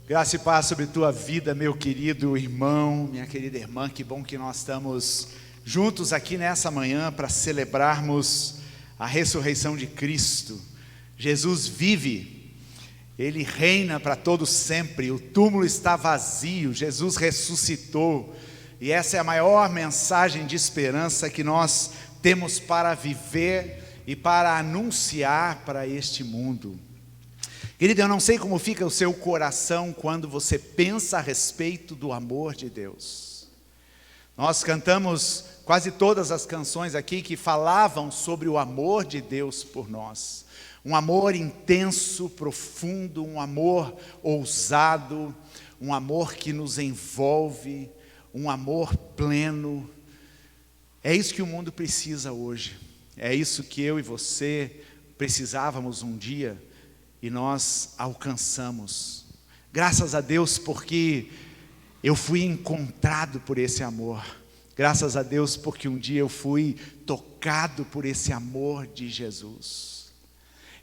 Graça e paz sobre tua vida, meu querido irmão, minha querida irmã. Que bom que nós estamos juntos aqui nessa manhã para celebrarmos a ressurreição de Cristo. Jesus vive, Ele reina para todos sempre, o túmulo está vazio, Jesus ressuscitou. E essa é a maior mensagem de esperança que nós temos para viver e para anunciar para este mundo. Querido, eu não sei como fica o seu coração quando você pensa a respeito do amor de Deus. Nós cantamos quase todas as canções aqui que falavam sobre o amor de Deus por nós. Um amor intenso, profundo, um amor ousado, um amor que nos envolve, um amor pleno. É isso que o mundo precisa hoje. É isso que eu e você precisávamos um dia. E nós alcançamos. Graças a Deus, porque eu fui encontrado por esse amor. Graças a Deus, porque um dia eu fui tocado por esse amor de Jesus.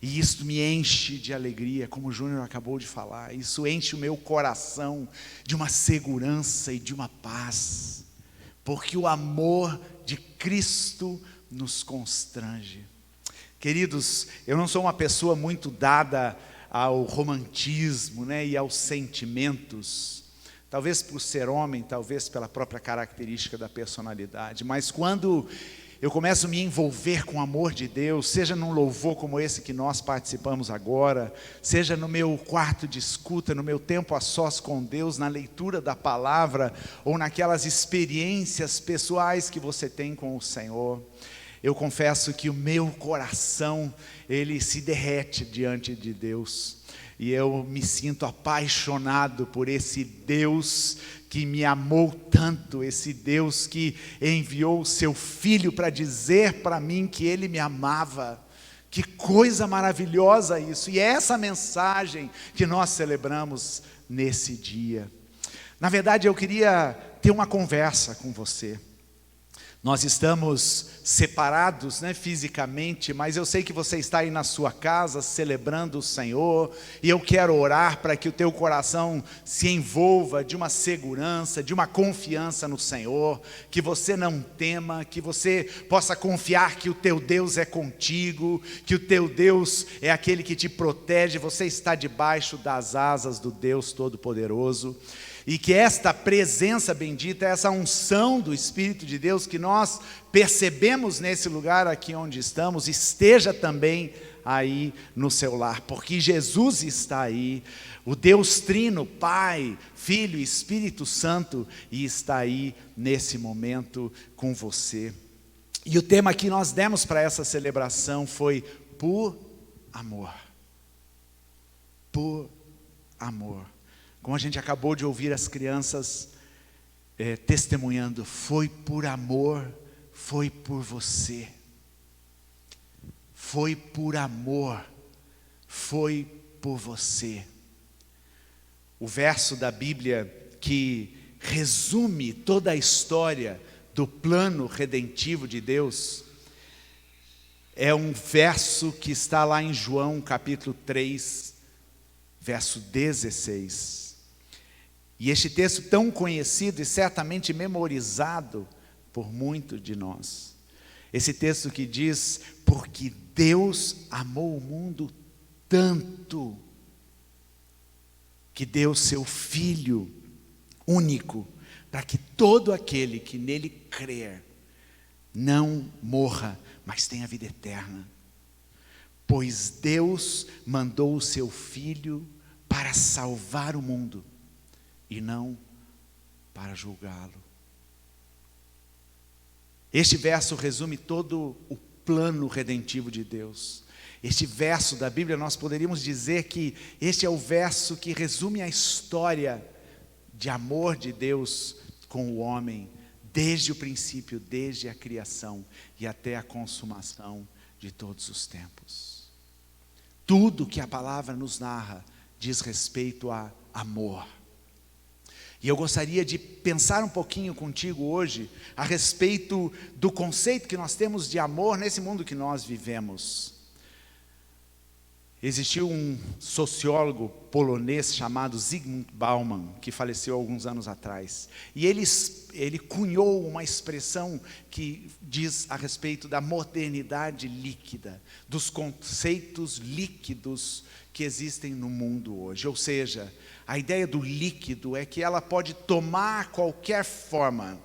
E isso me enche de alegria, como o Júnior acabou de falar. Isso enche o meu coração de uma segurança e de uma paz. Porque o amor de Cristo nos constrange. Queridos, eu não sou uma pessoa muito dada ao romantismo, e aos sentimentos, talvez por ser homem, talvez pela própria característica da personalidade, mas quando eu começo a me envolver com o amor de Deus, seja num louvor como esse que nós participamos agora, seja no meu quarto de escuta, no meu tempo a sós com Deus, na leitura da palavra, ou naquelas experiências pessoais que você tem com o Senhor, eu confesso que o meu coração, ele se derrete diante de Deus. E eu me sinto apaixonado por esse Deus que me amou tanto. Esse Deus que enviou o seu Filho para dizer para mim que Ele me amava. Que coisa maravilhosa isso. E é essa mensagem que nós celebramos nesse dia. Na verdade, eu queria ter uma conversa com você. Nós estamos separados, fisicamente, mas eu sei que você está aí na sua casa celebrando o Senhor, e eu quero orar para que o teu coração se envolva de uma segurança, de uma confiança no Senhor, que você não tema, que você possa confiar que o teu Deus é contigo, que o teu Deus é aquele que te protege, você está debaixo das asas do Deus Todo-Poderoso. E que esta presença bendita, essa unção do Espírito de Deus que nós percebemos nesse lugar aqui onde estamos, esteja também aí no seu lar, porque Jesus está aí, o Deus Trino, Pai, Filho e Espírito Santo, e está aí nesse momento com você. E o tema que nós demos para essa celebração foi por amor. Por amor. Como a gente acabou de ouvir as crianças testemunhando, foi por amor, foi por você. Foi por amor, foi por você. O verso da Bíblia que resume toda a história do plano redentivo de Deus, é um verso que está lá em João capítulo 3, verso 16. E este texto tão conhecido e certamente memorizado por muitos de nós. Esse texto que diz, porque Deus amou o mundo tanto, que deu seu Filho único, para que todo aquele que nele crer, não morra, mas tenha vida eterna. Pois Deus mandou o seu Filho para salvar o mundo, e não para julgá-lo. Este verso resume todo o plano redentivo de Deus. Este verso da Bíblia, nós poderíamos dizer que este é o verso que resume a história de amor de Deus com o homem, desde o princípio, desde a criação e até a consumação de todos os tempos. Tudo que a palavra nos narra diz respeito a amor. E eu gostaria de pensar um pouquinho contigo hoje a respeito do conceito que nós temos de amor nesse mundo que nós vivemos. Existiu um sociólogo polonês chamado Zygmunt Bauman, que faleceu alguns anos atrás. E ele cunhou uma expressão que diz a respeito da modernidade líquida, dos conceitos líquidos que existem no mundo hoje. Ou seja, a ideia do líquido é que ela pode tomar qualquer forma.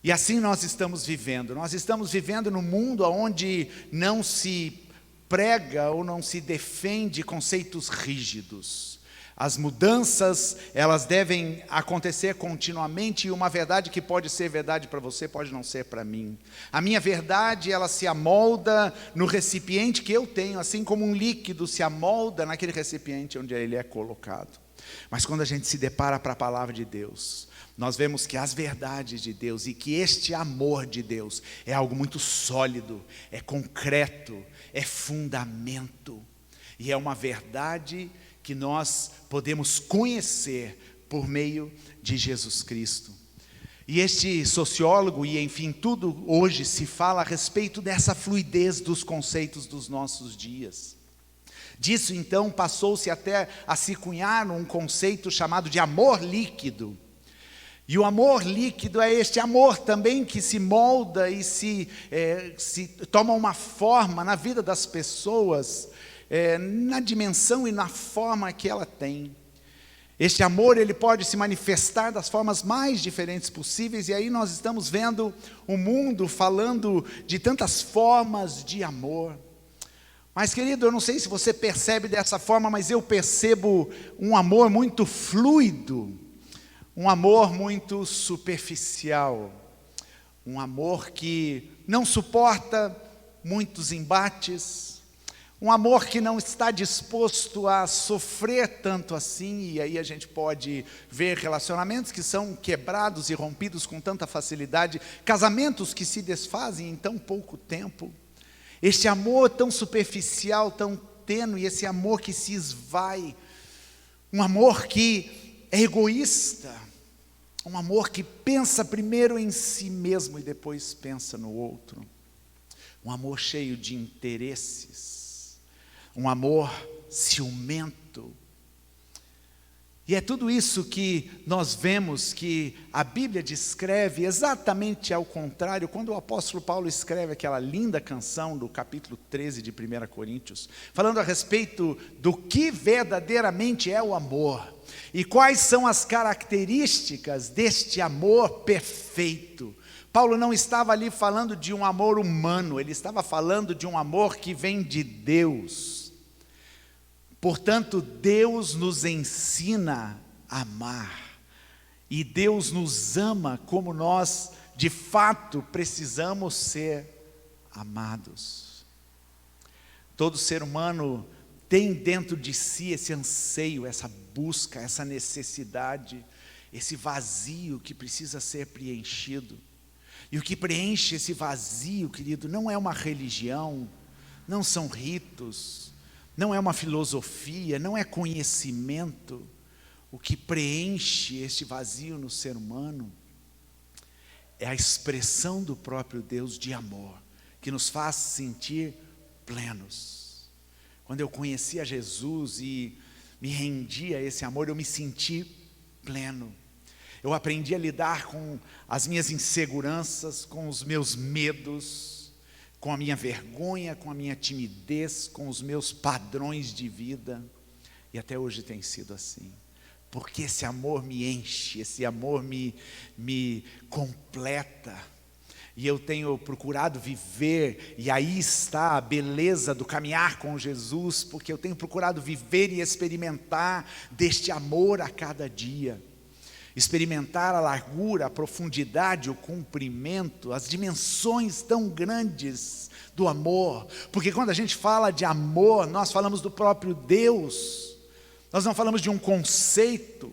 E assim nós estamos vivendo. Nós estamos vivendo num mundo onde não se prega ou não se defende conceitos rígidos. As mudanças, elas devem acontecer continuamente, e uma verdade que pode ser verdade para você, pode não ser para mim. A minha verdade, ela se amolda no recipiente que eu tenho, assim como um líquido se amolda naquele recipiente onde ele é colocado. Mas quando a gente se depara para a palavra de Deus, nós vemos que as verdades de Deus e que este amor de Deus é algo muito sólido, é concreto, é fundamento. E é uma verdade que nós podemos conhecer por meio de Jesus Cristo. E este sociólogo, e enfim, tudo hoje se fala a respeito dessa fluidez dos conceitos dos nossos dias. Disso então passou-se até a se cunhar um conceito chamado de amor líquido. E o amor líquido é este amor também que se molda e se toma uma forma na vida das pessoas, na dimensão e na forma que ela tem. Este amor, ele pode se manifestar das formas mais diferentes possíveis, e aí nós estamos vendo o mundo falando de tantas formas de amor. Mas, querido, eu não sei se você percebe dessa forma, mas eu percebo um amor muito fluido, um amor muito superficial, um amor que não suporta muitos embates, um amor que não está disposto a sofrer tanto assim. E aí a gente pode ver relacionamentos que são quebrados e rompidos com tanta facilidade, casamentos que se desfazem em tão pouco tempo. Este amor tão superficial, tão tênue, esse amor que se esvai, um amor que é egoísta, um amor que pensa primeiro em si mesmo e depois pensa no outro, um amor cheio de interesses, um amor ciumento. E é tudo isso que nós vemos que a Bíblia descreve exatamente ao contrário, quando o apóstolo Paulo escreve aquela linda canção do capítulo 13 de 1 Coríntios, falando a respeito do que verdadeiramente é o amor, e quais são as características deste amor perfeito. Paulo não estava ali falando de um amor humano, ele estava falando de um amor que vem de Deus. Portanto, Deus nos ensina a amar, e Deus nos ama como nós, de fato, precisamos ser amados. Todo ser humano tem dentro de si esse anseio, essa busca, essa necessidade, esse vazio que precisa ser preenchido. E o que preenche esse vazio, querido, não é uma religião, não são ritos, não é uma filosofia, não é conhecimento. O que preenche este vazio no ser humano é a expressão do próprio Deus de amor, que nos faz sentir plenos. Quando eu conheci a Jesus e me rendi a esse amor, eu me senti pleno. Eu aprendi a lidar com as minhas inseguranças, com os meus medos, com a minha vergonha, com a minha timidez, com os meus padrões de vida. E até hoje tem sido assim. Porque esse amor me enche, esse amor me completa. E eu tenho procurado viver, e aí está a beleza do caminhar com Jesus, porque eu tenho procurado viver e experimentar deste amor a cada dia. Experimentar a largura, a profundidade, o comprimento, as dimensões tão grandes do amor. Porque quando a gente fala de amor, nós falamos do próprio Deus. Nós não falamos de um conceito,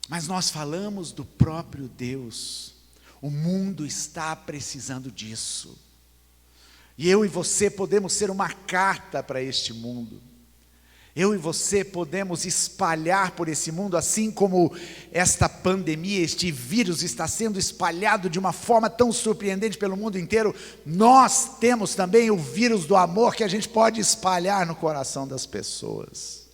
mas nós falamos do próprio Deus. O mundo está precisando disso. E eu e você podemos ser uma carta para este mundo. Eu e você podemos espalhar por esse mundo, assim como esta pandemia, este vírus está sendo espalhado de uma forma tão surpreendente pelo mundo inteiro. Nós temos também o vírus do amor que a gente pode espalhar no coração das pessoas.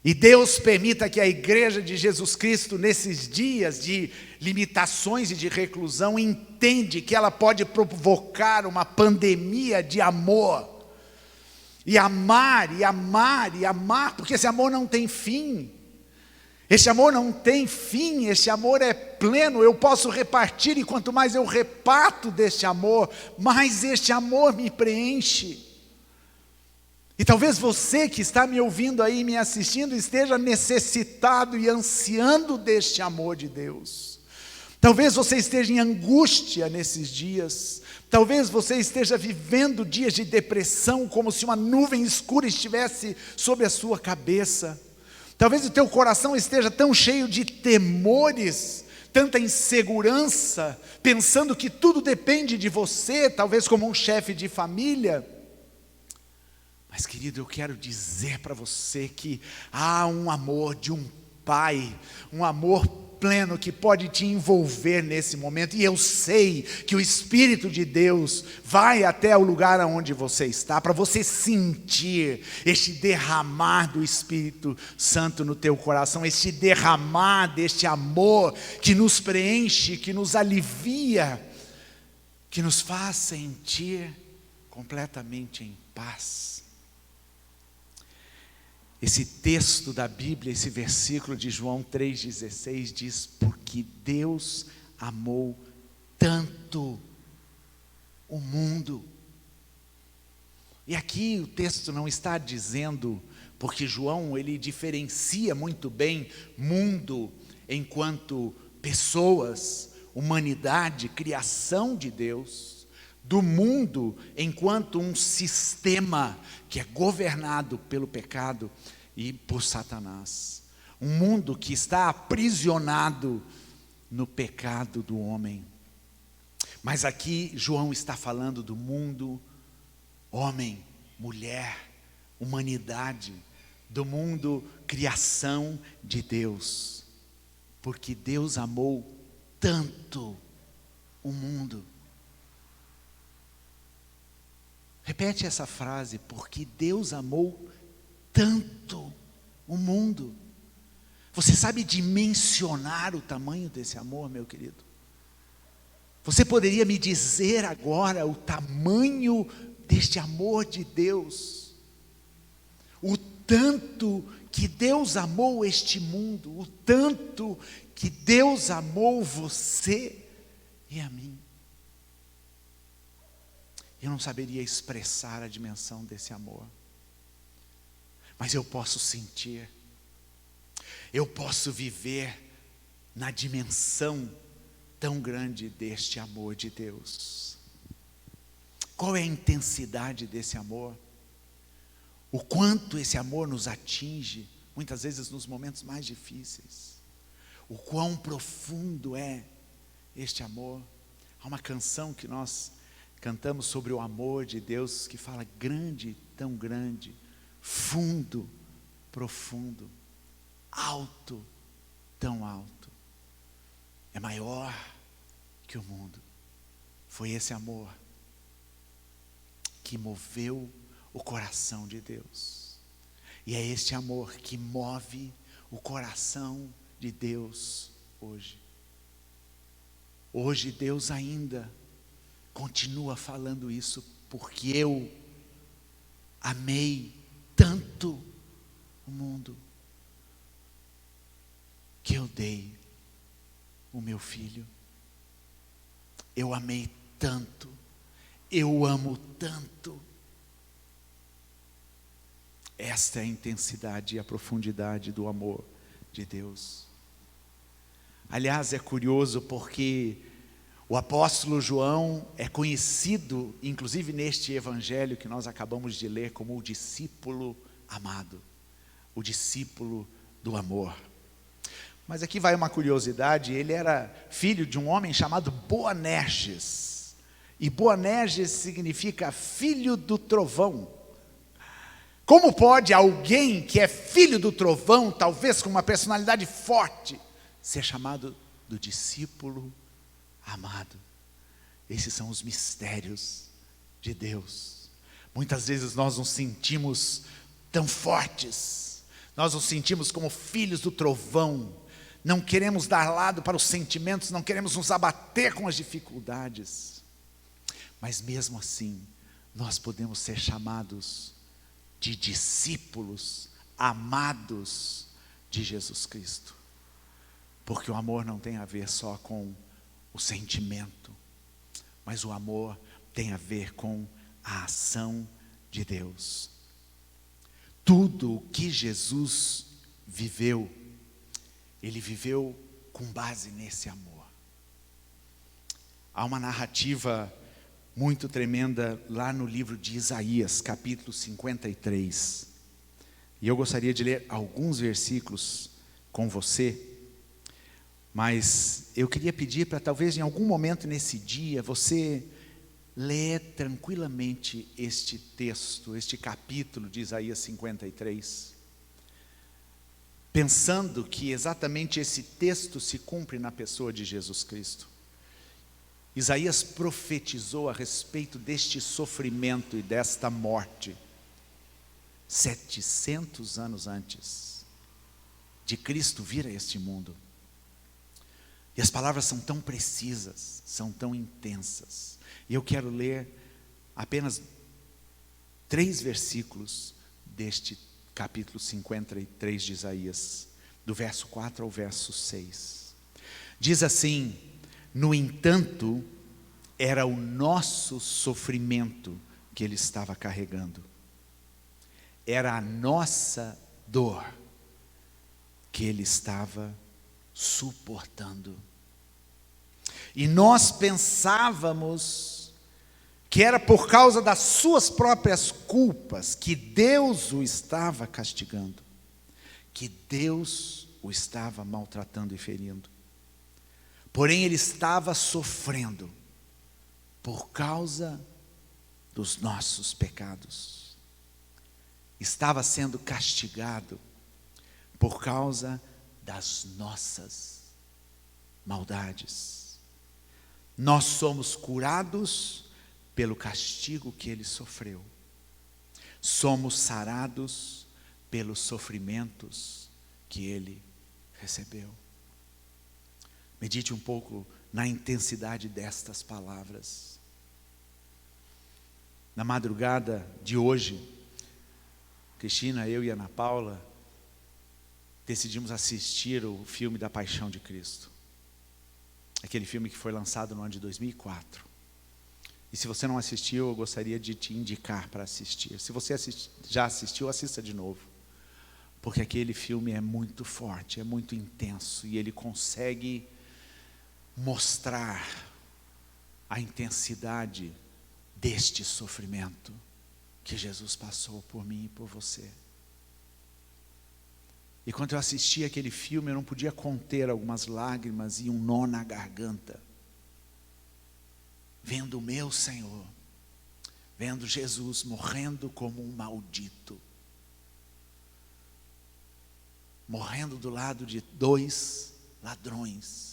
E Deus permita que a igreja de Jesus Cristo, nesses dias de limitações e de reclusão, entende que ela pode provocar uma pandemia de amor. E amar, e amar, e amar, porque esse amor não tem fim. Esse amor não tem fim, esse amor é pleno, eu posso repartir, e quanto mais eu reparto deste amor, mais este amor me preenche. E talvez você que está me ouvindo aí, me assistindo, esteja necessitado e ansiando deste amor de Deus. Talvez você esteja em angústia nesses dias. Talvez você esteja vivendo dias de depressão, como se uma nuvem escura estivesse sobre a sua cabeça. Talvez o teu coração esteja tão cheio de temores, tanta insegurança, pensando que tudo depende de você, talvez como um chefe de família. Mas, querido, eu quero dizer para você que há um amor de um pai, um amor pleno que pode te envolver nesse momento, e eu sei que o Espírito de Deus vai até o lugar onde você está, para você sentir este derramar do Espírito Santo no teu coração, este derramar deste amor que nos preenche, que nos alivia, que nos faz sentir completamente em paz. Esse texto da Bíblia, esse versículo de João 3,16 diz: porque Deus amou tanto o mundo. E aqui o texto não está dizendo, porque João ele diferencia muito bem mundo enquanto pessoas, humanidade, criação de Deus, do mundo enquanto um sistema que é governado pelo pecado e por Satanás. Um mundo que está aprisionado no pecado do homem. Mas aqui João está falando do mundo, homem, mulher, humanidade, do mundo, criação de Deus. Porque Deus amou tanto o mundo. Repete essa frase: porque Deus amou tanto o mundo. Você sabe dimensionar o tamanho desse amor, meu querido? Você poderia me dizer agora o tamanho deste amor de Deus? O tanto que Deus amou este mundo, o tanto que Deus amou você e a mim. Eu não saberia expressar a dimensão desse amor, mas eu posso sentir, eu posso viver na dimensão tão grande deste amor de Deus. Qual é a intensidade desse amor? O quanto esse amor nos atinge, muitas vezes nos momentos mais difíceis. O quão profundo é este amor. Há uma canção que nós cantamos sobre o amor de Deus, que fala: grande, tão grande, fundo, profundo, alto, tão alto. É maior que o mundo. Foi esse amor que moveu o coração de Deus. E é este amor que move o coração de Deus hoje. Hoje Deus ainda continua falando isso, porque eu amei tanto o mundo, que eu dei o meu filho. Eu amei tanto, eu amo tanto. Esta é a intensidade e a profundidade do amor de Deus. Aliás, é curioso porque o apóstolo João é conhecido, inclusive neste evangelho que nós acabamos de ler, como o discípulo amado, o discípulo do amor. Mas aqui vai uma curiosidade: ele era filho de um homem chamado Boanerges, e Boanerges significa filho do trovão. Como pode alguém que é filho do trovão, talvez com uma personalidade forte, ser chamado do discípulo amado? Esses são os mistérios de Deus. Muitas vezes nós nos sentimos tão fortes, nós nos sentimos como filhos do trovão, não queremos dar lado para os sentimentos, não queremos nos abater com as dificuldades, mas mesmo assim, nós podemos ser chamados de discípulos amados de Jesus Cristo, porque o amor não tem a ver só com o sentimento, mas o amor tem a ver com a ação de Deus. Tudo o que Jesus viveu, Ele viveu com base nesse amor. Há uma narrativa muito tremenda lá no livro de Isaías, capítulo 53. E eu gostaria de ler alguns versículos com você, mas eu queria pedir para talvez em algum momento nesse dia você ler tranquilamente este texto, este capítulo de Isaías 53, pensando que exatamente esse texto se cumpre na pessoa de Jesus Cristo. Isaías profetizou a respeito deste sofrimento e desta morte 700 anos antes de Cristo vir a este mundo. E as palavras são tão precisas, são tão intensas. E eu quero ler apenas 3 versículos deste capítulo 53 de Isaías, do verso 4 ao verso 6. Diz assim: no entanto, era o nosso sofrimento que Ele estava carregando, era a nossa dor que Ele estava suportando. E nós pensávamos que era por causa das suas próprias culpas que Deus o estava castigando, que Deus o estava maltratando e ferindo. Porém, Ele estava sofrendo por causa dos nossos pecados. Estava sendo castigado por causa das nossas maldades. Nós somos curados pelo castigo que Ele sofreu. Somos sarados pelos sofrimentos que Ele recebeu. Medite um pouco na intensidade destas palavras. Na madrugada de hoje, Cristina, eu e Ana Paula decidimos assistir o filme da Paixão de Cristo. Aquele filme que foi lançado no ano de 2004. E se você não assistiu, eu gostaria de te indicar para assistir. Se você já assistiu, assista de novo. Porque aquele filme é muito forte, é muito intenso. E ele consegue mostrar a intensidade deste sofrimento que Jesus passou por mim e por você. E quando eu assisti aquele filme, eu não podia conter algumas lágrimas e um nó na garganta, vendo o meu Senhor, vendo Jesus morrendo como um maldito, morrendo do lado de 2 ladrões,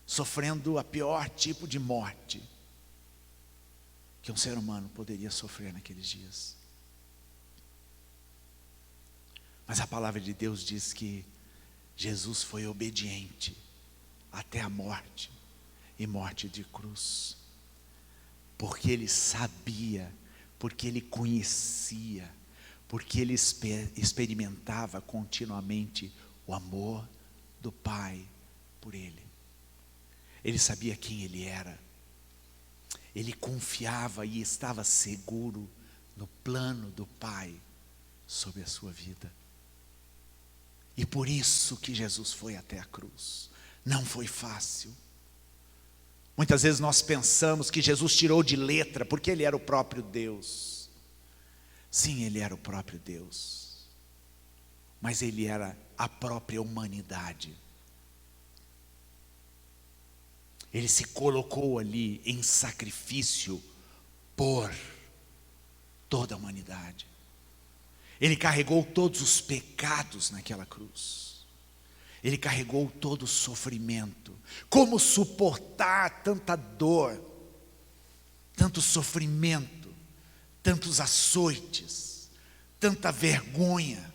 sofrendo a pior tipo de morte que um ser humano poderia sofrer naqueles dias. Mas a palavra de Deus diz que Jesus foi obediente até a morte, e morte de cruz, porque Ele sabia, porque Ele conhecia, porque Ele experimentava continuamente o amor do Pai por Ele. Ele sabia quem Ele era, Ele confiava e estava seguro no plano do Pai sobre a sua vida. E por isso que Jesus foi até a cruz. Não foi fácil. Muitas vezes nós pensamos que Jesus tirou de letra, porque Ele era o próprio Deus. Sim, Ele era o próprio Deus. Mas Ele era a própria humanidade. Ele se colocou ali em sacrifício por toda a humanidade. Ele carregou todos os pecados naquela cruz. Ele carregou todo o sofrimento. Como suportar tanta dor, tanto sofrimento, tantos açoites, tanta vergonha?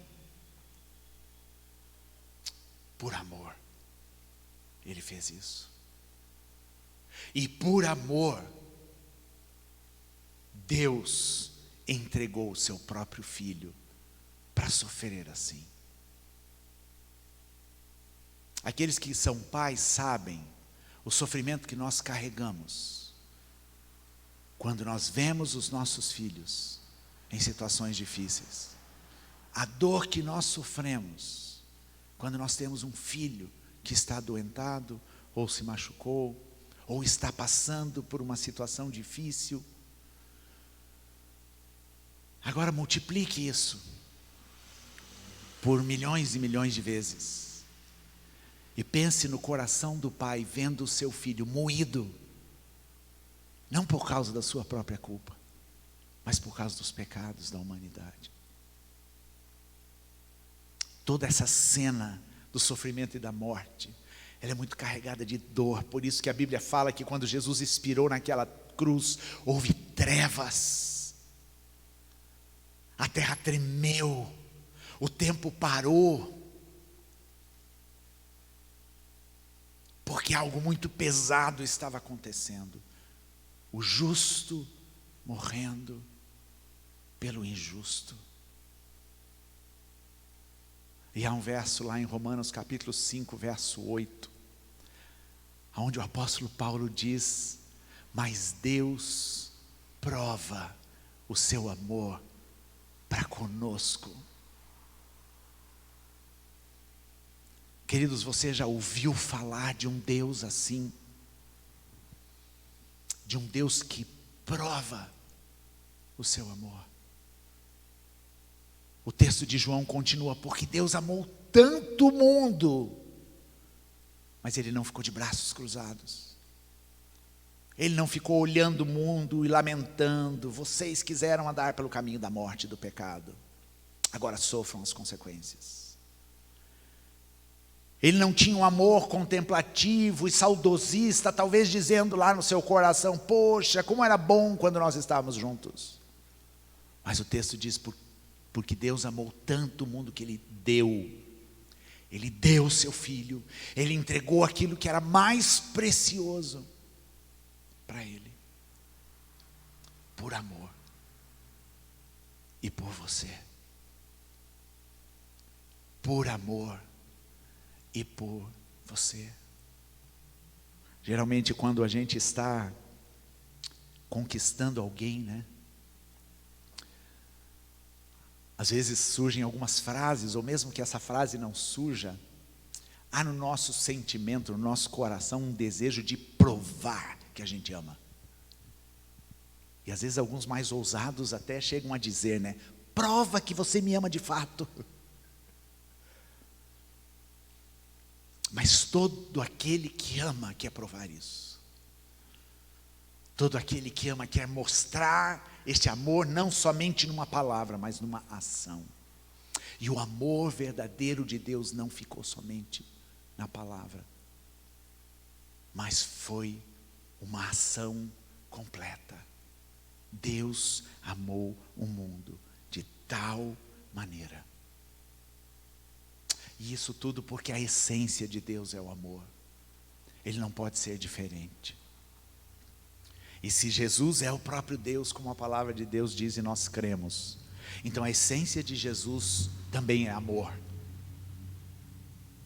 Por amor, ele fez isso. E por amor, Deus entregou o seu próprio filho para sofrer assim. Aqueles que são pais sabem o sofrimento que nós carregamos quando nós vemos os nossos filhos em situações difíceis. A dor que nós sofremos quando nós temos um filho que está adoentado, ou se machucou, ou está passando por uma situação difícil. Agora multiplique isso por milhões e milhões de vezes. E pense no coração do pai vendo o seu filho moído, não por causa da sua própria culpa, mas por causa dos pecados da humanidade. Toda essa cena do sofrimento e da morte, ela é muito carregada de dor. Por isso que a Bíblia fala que quando Jesus expirou naquela cruz, houve trevas. A terra tremeu, o tempo parou. Porque algo muito pesado estava acontecendo. O justo morrendo pelo injusto. E há um verso lá em Romanos capítulo 5, verso 8, onde o apóstolo Paulo diz: mas Deus prova o seu amor para conosco. Queridos, você já ouviu falar de um Deus assim? De um Deus que prova o seu amor. O texto de João continua: porque Deus amou tanto o mundo, mas Ele não ficou de braços cruzados. Ele não ficou olhando o mundo e lamentando: vocês quiseram andar pelo caminho da morte e do pecado, agora sofram as consequências. Ele não tinha um amor contemplativo e saudosista, talvez dizendo lá no seu coração: poxa, como era bom quando nós estávamos juntos. Mas o texto diz: porque Deus amou tanto o mundo que Ele deu o seu Filho, Ele entregou aquilo que era mais precioso para Ele, por amor e por você. Por amor e por você. Geralmente quando a gente está conquistando alguém, né? Às vezes surgem algumas frases, ou mesmo que essa frase não surja, há no nosso sentimento, no nosso coração, um desejo de provar que a gente ama. E às vezes alguns mais ousados até chegam a dizer, né? Prova que você me ama de fato. Mas todo aquele que ama quer provar isso. Todo aquele que ama quer mostrar este amor não somente numa palavra, mas numa ação. E o amor verdadeiro de Deus não ficou somente na palavra, mas foi uma ação completa. Deus amou o mundo de tal maneira. E isso tudo porque a essência de Deus é o amor. Ele não pode ser diferente. E se Jesus é o próprio Deus, como a palavra de Deus diz e nós cremos, então a essência de Jesus também é amor.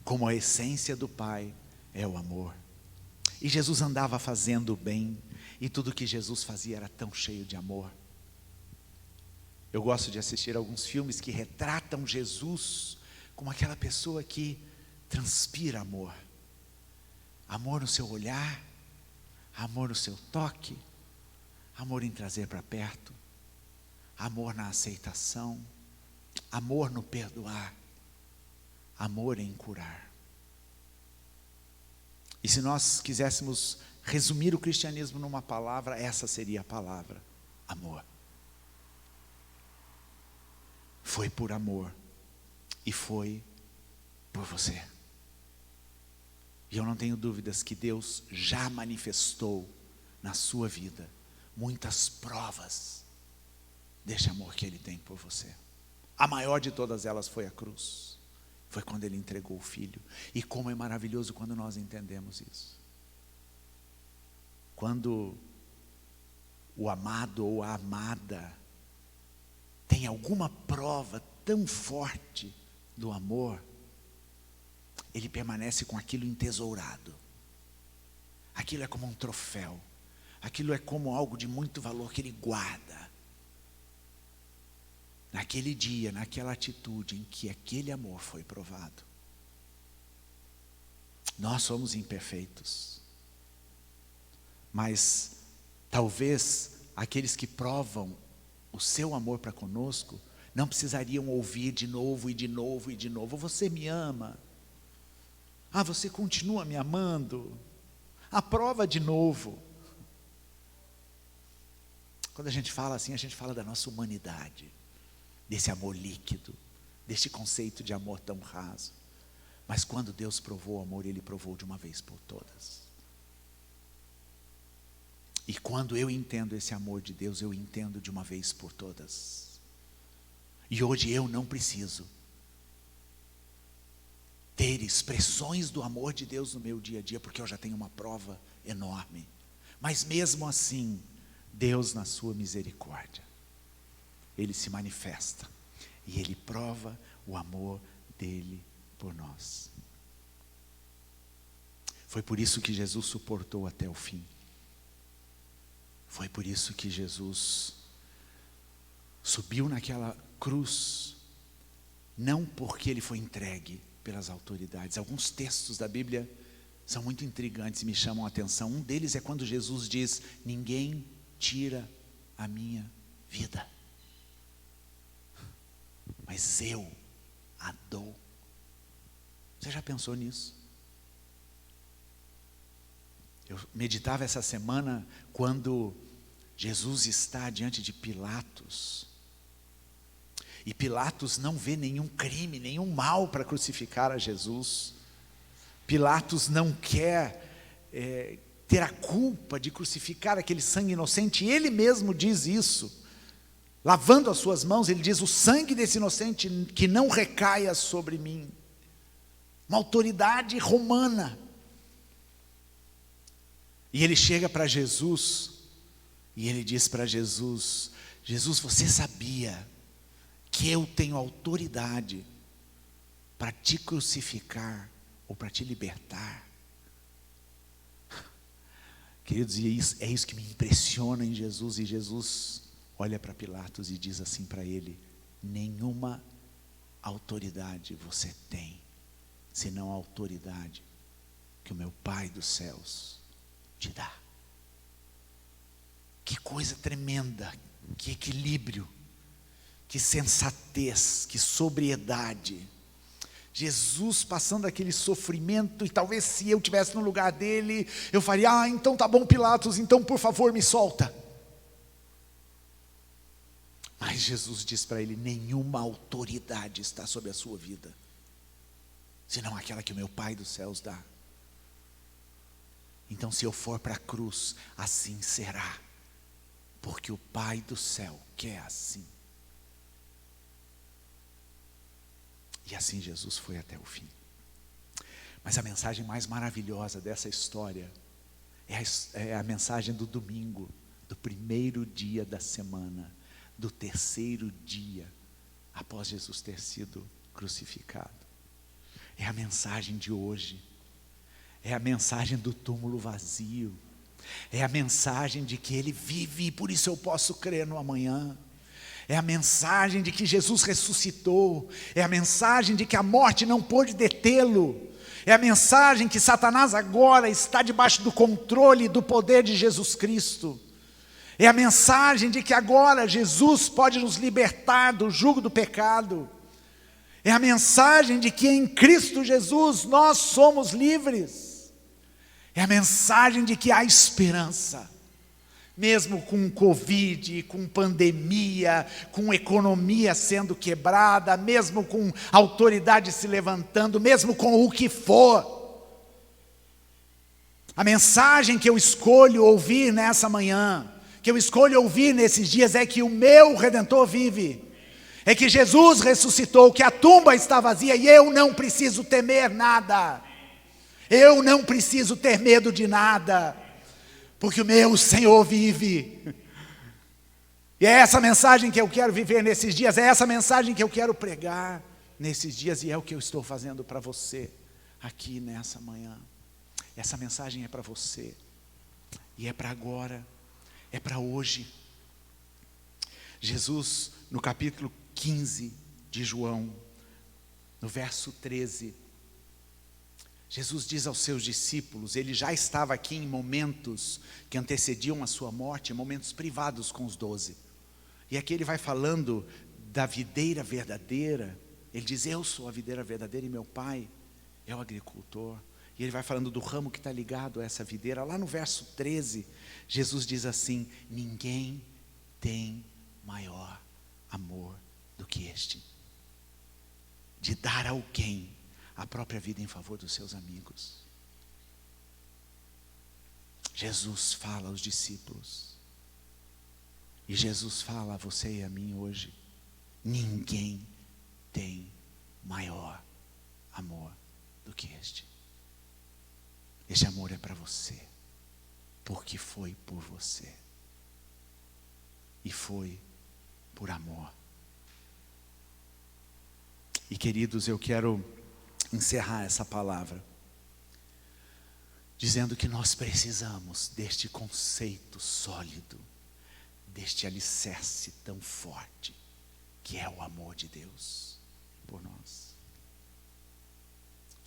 Como a essência do Pai é o amor. E Jesus andava fazendo o bem, e tudo que Jesus fazia era tão cheio de amor. Eu gosto de assistir alguns filmes que retratam Jesus como aquela pessoa que transpira amor. Amor no seu olhar, amor no seu toque, amor em trazer para perto, amor na aceitação, amor no perdoar, amor em curar. E se nós quiséssemos resumir o cristianismo numa palavra, essa seria a palavra: amor. foi por amor e foi por você. E eu não tenho dúvidas que Deus já manifestou na sua vida muitas provas deste amor que Ele tem por você. A maior de todas elas foi a cruz. Foi quando Ele entregou o Filho. E como é maravilhoso quando nós entendemos isso. Quando o amado ou a amada tem alguma prova tão forte do amor, ele permanece com aquilo entesourado. Aquilo é como um troféu. Aquilo é como algo de muito valor que ele guarda. Naquele dia, naquela atitude em que aquele amor foi provado. Nós somos imperfeitos. Mas talvez aqueles que provam o seu amor para conosco não precisariam ouvir de novo e de novo e de novo: você me ama? Ah, você continua me amando? A prova de novo. Quando a gente fala assim, a gente fala da nossa humanidade, desse amor líquido, deste conceito de amor tão raso. Mas quando Deus provou o amor, Ele provou de uma vez por todas. E quando eu entendo esse amor de Deus, eu entendo de uma vez por todas. E hoje eu não preciso ter expressões do amor de Deus no meu dia a dia, porque eu já tenho uma prova enorme. Mas mesmo assim, Deus, na sua misericórdia, Ele se manifesta e Ele prova o amor dEle por nós. Foi por isso que Jesus suportou até o fim. Foi por isso que Jesus subiu naquela cruz, não porque Ele foi entregue pelas autoridades. Alguns textos da Bíblia são muito intrigantes e me chamam a atenção. Um deles é quando Jesus diz: ninguém tira a minha vida, mas eu a dou. Você já pensou nisso? Eu meditava essa semana quando Jesus está diante de Pilatos. E Pilatos não vê nenhum crime, nenhum mal para crucificar a Jesus. Pilatos não quer ter a culpa de crucificar aquele sangue inocente. E ele mesmo diz isso. Lavando as suas mãos, ele diz: o sangue desse inocente que não recaia sobre mim. Uma autoridade romana. E ele chega para Jesus, e ele diz para Jesus: Jesus, você sabia que eu tenho autoridade para te crucificar ou para te libertar? Queridos, e é isso que me impressiona em Jesus. E Jesus olha para Pilatos e diz assim para ele: nenhuma autoridade você tem, senão a autoridade que o meu Pai dos céus te dá. Que coisa tremenda, que equilíbrio, que sensatez, que sobriedade. Jesus passando aquele sofrimento, e talvez se eu estivesse no lugar dele, eu faria: ah, então tá bom, Pilatos, então por favor me solta. Mas Jesus diz para ele: nenhuma autoridade está sobre a sua vida, senão aquela que o meu Pai dos céus dá. Então, se eu for para a cruz, assim será, porque o Pai do céu quer assim. E assim Jesus foi até o fim. Mas a mensagem mais maravilhosa dessa história é a mensagem do domingo, do primeiro dia da semana, do terceiro dia após Jesus ter sido crucificado. É a mensagem de hoje. É a mensagem do túmulo vazio. É a mensagem de que Ele vive e por isso eu posso crer no amanhã. É a mensagem de que Jesus ressuscitou. É a mensagem de que a morte não pôde detê-lo. É a mensagem que Satanás agora está debaixo do controle e do poder de Jesus Cristo. É a mensagem de que agora Jesus pode nos libertar do jugo do pecado. É a mensagem de que em Cristo Jesus nós somos livres. É a mensagem de que há esperança, Mesmo com Covid, com pandemia, com economia sendo quebrada, mesmo com autoridade se levantando, mesmo com o que for. A mensagem que eu escolho ouvir nessa manhã, que eu escolho ouvir nesses dias, é que o meu Redentor vive. É que Jesus ressuscitou, que a tumba está vazia e eu não preciso temer nada. Eu não preciso ter medo de nada, porque o meu Senhor vive. E é essa mensagem que eu quero viver nesses dias, é essa mensagem que eu quero pregar nesses dias, e é o que eu estou fazendo para você aqui nessa manhã. Essa mensagem é para você, e é para agora, é para hoje. Jesus, no capítulo 15 de João, no verso 13, Jesus diz aos seus discípulos, ele já estava aqui em momentos que antecediam a sua morte, momentos privados com os 12. E aqui ele vai falando da videira verdadeira. Ele diz, eu sou a videira verdadeira e meu pai é o agricultor. E ele vai falando do ramo que está ligado a essa videira. Lá no verso 13, Jesus diz assim, ninguém tem maior amor do que este, de dar a alguém a própria vida em favor dos seus amigos. Jesus fala aos discípulos, e Jesus fala a você e a mim hoje, ninguém tem maior amor do que este. Este amor é para você, porque foi por você, e foi por amor. E queridos, eu quero encerrar essa palavra dizendo que nós precisamos deste conceito sólido, deste alicerce tão forte, que é o amor de Deus por nós.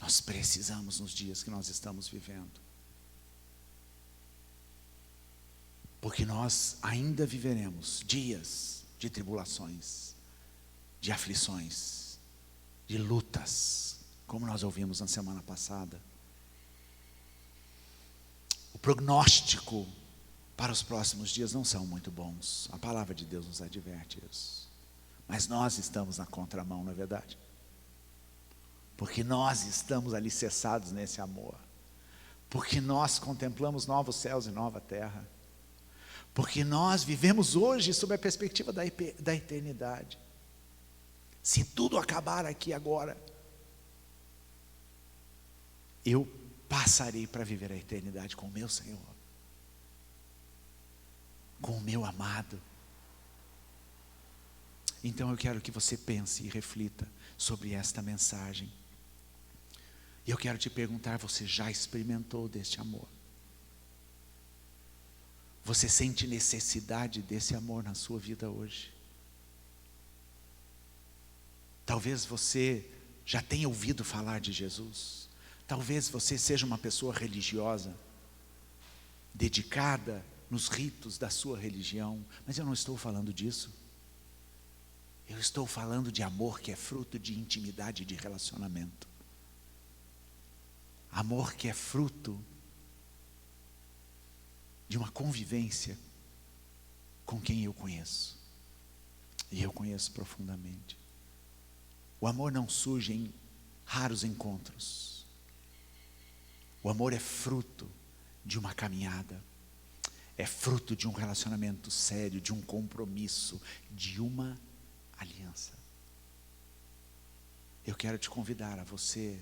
Nós precisamos nos dias que nós estamos vivendo, porque nós ainda viveremos dias de tribulações, de aflições, de lutas, como nós ouvimos na semana passada. O prognóstico para os próximos dias não são muito bons. A palavra de Deus nos adverte isso. Mas nós estamos na contramão, não é verdade? Porque nós estamos alicerçados nesse amor. Porque nós contemplamos novos céus e nova terra. Porque nós vivemos hoje sob a perspectiva da eternidade. Se tudo acabar aqui agora, eu passarei para viver a eternidade com o meu Senhor, com o meu amado. Então eu quero que você pense e reflita sobre esta mensagem. E eu quero te perguntar, você já experimentou deste amor? Você sente necessidade desse amor na sua vida hoje? Talvez você já tenha ouvido falar de Jesus. Talvez você seja uma pessoa religiosa, dedicada nos ritos da sua religião. Mas eu não estou falando disso. Eu estou falando de amor que é fruto de intimidade e de relacionamento. Amor que é fruto de uma convivência com quem eu conheço. E eu conheço profundamente. O amor não surge em raros encontros. O amor é fruto de uma caminhada. É fruto de um relacionamento sério, de um compromisso, de uma aliança. Eu quero te convidar a você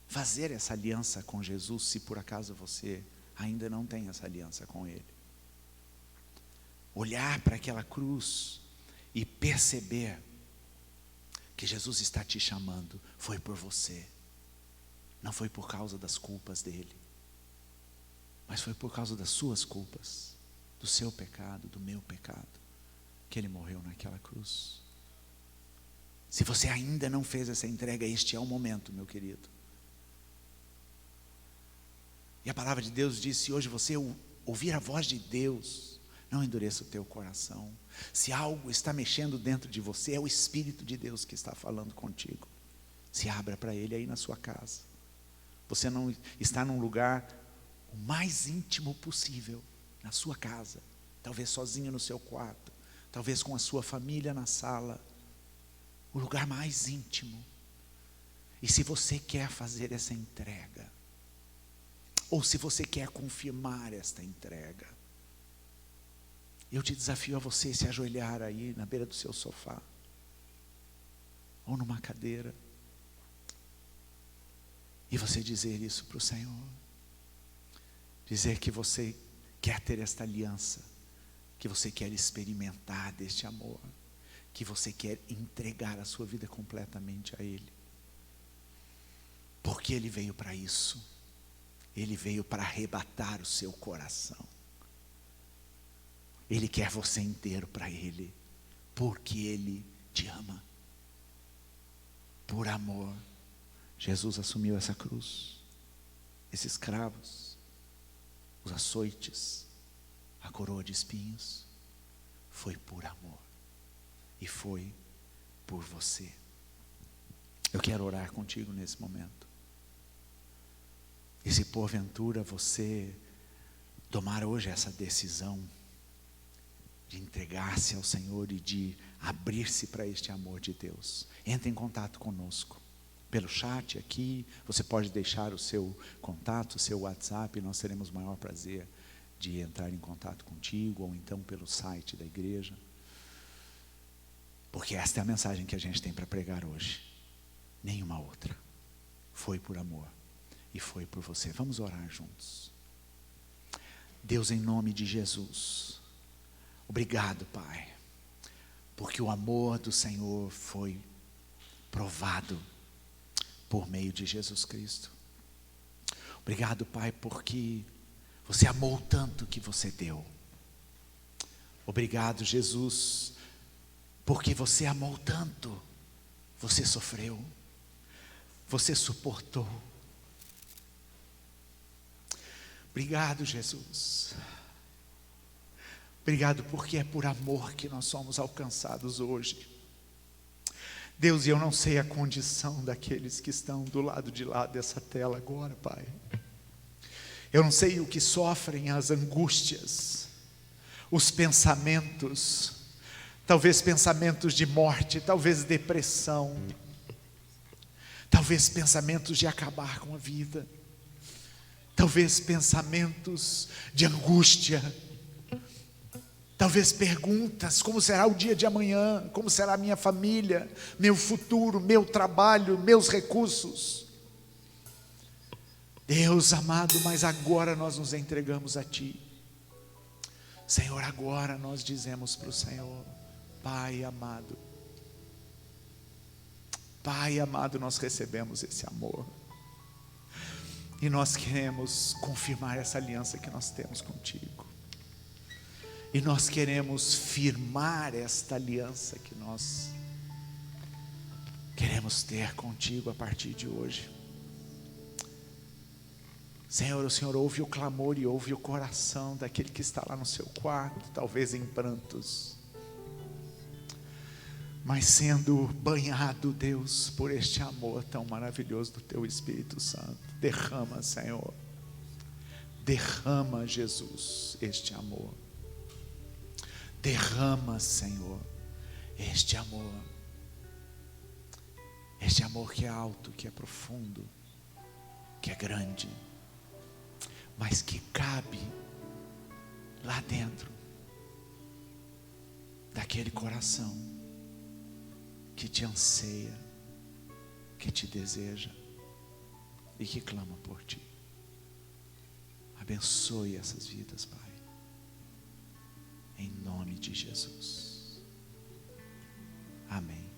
fazer essa aliança com Jesus, se por acaso você ainda não tem essa aliança com Ele. Olhar para aquela cruz e perceber que Jesus está te chamando, foi por você. Não foi por causa das culpas dele, mas foi por causa das suas culpas, do seu pecado, do meu pecado, que ele morreu naquela cruz. Se você ainda não fez essa entrega, este é o momento, meu querido. E a palavra de Deus diz, se hoje você ouvir a voz de Deus, não endureça o teu coração. Se algo está mexendo dentro de você, é o Espírito de Deus que está falando contigo. Se abra para Ele aí na sua casa. Você não está num lugar o mais íntimo possível, na sua casa, talvez sozinho no seu quarto, talvez com a sua família na sala, o lugar mais íntimo. E se você quer fazer essa entrega, ou se você quer confirmar esta entrega, eu te desafio a você se ajoelhar aí na beira do seu sofá, ou numa cadeira, e você dizer isso para o Senhor. Dizer que você quer ter esta aliança, que você quer experimentar deste amor, que você quer entregar a sua vida completamente a Ele. Porque Ele veio para isso. Ele veio para arrebatar o seu coração. Ele quer você inteiro para Ele, porque Ele te ama. Por amor, Jesus assumiu essa cruz, esses cravos, os açoites, a coroa de espinhos. Foi por amor e foi por você. Eu quero orar contigo nesse momento. E se porventura você tomar hoje essa decisão de entregar-se ao Senhor e de abrir-se para este amor de Deus, entre em contato conosco. Pelo chat aqui, você pode deixar o seu contato, o seu WhatsApp, e nós teremos o maior prazer de entrar em contato contigo, ou então pelo site da igreja. Porque esta é a mensagem que a gente tem para pregar hoje. Nenhuma outra. Foi por amor e foi por você. Vamos orar juntos. Deus, em nome de Jesus, obrigado, Pai, porque o amor do Senhor foi provado por meio de Jesus Cristo. Obrigado, Pai, porque você amou tanto que você deu. Obrigado, Jesus, porque você amou tanto, você sofreu, você suportou. Obrigado, Jesus. Obrigado porque é por amor que nós somos alcançados hoje. Deus, e eu não sei a condição daqueles que estão do lado de lá dessa tela agora, Pai. Eu não sei o que sofrem, as angústias, os pensamentos, talvez pensamentos de morte, talvez depressão, talvez pensamentos de acabar com a vida, talvez pensamentos de angústia, talvez perguntas: como será o dia de amanhã? Como será a minha família, meu futuro, meu trabalho, meus recursos? Deus amado, mas agora nós nos entregamos a Ti. Senhor, agora nós dizemos para o Senhor: Pai amado, nós recebemos esse amor. E nós queremos confirmar essa aliança que nós temos contigo. E nós queremos firmar esta aliança que nós queremos ter contigo a partir de hoje. Senhor, o Senhor ouve o clamor e ouve o coração daquele que está lá no seu quarto, talvez em prantos, mas sendo banhado, Deus, por este amor tão maravilhoso do Teu Espírito Santo. Derrama, Senhor, derrama, Jesus, este amor. Derrama, Senhor, este amor que é alto, que é profundo, que é grande, mas que cabe lá dentro daquele coração que te anseia, que te deseja e que clama por Ti. Abençoe essas vidas, Pai, em nome de Jesus. Amém.